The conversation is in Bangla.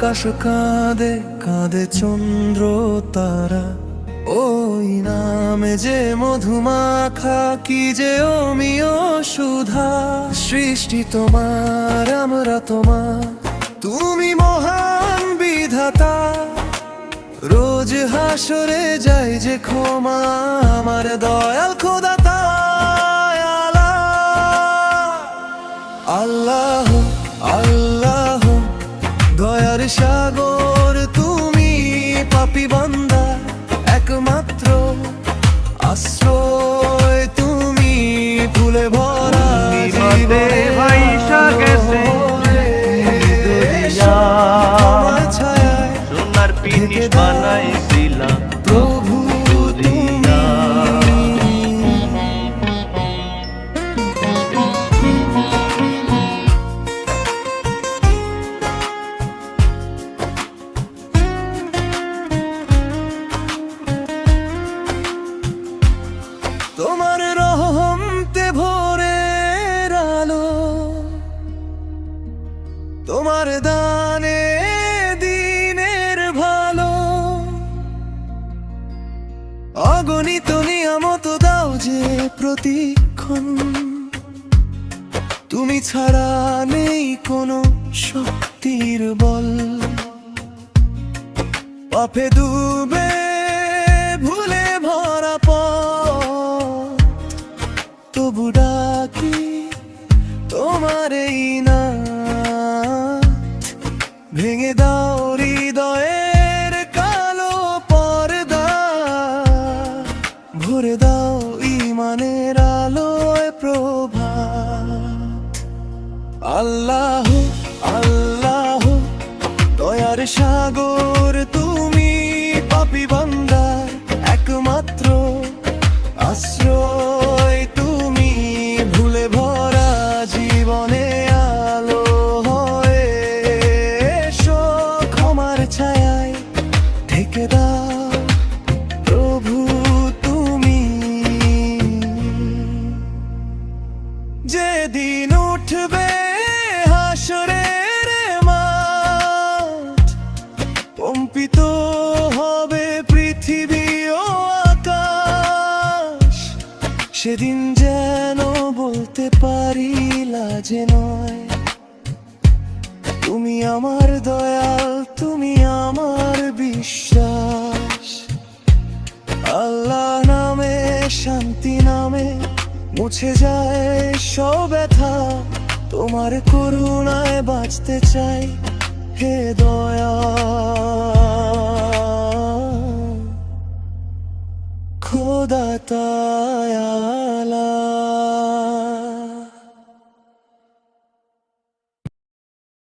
আকাশ কাঁদে কাঁদে চন্দ্র তারা, ওই নামে যে মধুমাখা, কি যে অমিয় সুধা। সৃষ্টি তোমার, আমরা তোমার, তুমি মহান বিধাতা। রোজ হাসরে যাই যে ক্ষমা, আমার দয়াল খোদা তাই আল্লাহ। আল্লাহ দয়ার সাগর তুমি, পাপী বান্দা একমাত্র আশ্রয় তুমি। ফুলে ভরা জীবনে ভাইসা গেছে তোমার ছায়ায় সোনার পিনিস বানাইছিলাম প্রভু দুনিয়া। তোমার রহমতে ভোরের আলো, তোমার দানে দিনের ভালো। অগণিত নিয়ামত দাও যে প্রতিক্ষণ, তুমি ছাড়া নেই কোনো শক্তির বল। পাপে ডুবে ভুলে ভরা পথ, তবু ডাকি তোমার এই নাম। ভেঙে দাও হৃদয়ের কালো পর্দা, ভরে দাও ঈমানের আলোয় প্রভাত। আল্লাহ আল্লাহ দয়ার সাগর তুমি, পাপী বান্দার একমাত্র আশ্রয় তুমি। ভুলে ভরা জীবনে আলো হয়ে এসো, ক্ষমার ছায়ায় ঢেকে দাও প্রভু তুমি। যেদিন উঠবে হাসরের মাঠ, কম্পিত হবে পৃথিবী ও আকাশ। সেদিন যেন বলতে পারি লাজে নয়, তুমি আমার দয়াল, তুমি আমার বিশ্বাস। আল্লাহ নামে শান্তি নামে মুছে যায় সব ব্যথা। তোমার করুণায় বাঁচতে চাই হে দয়া খোদা তায়া।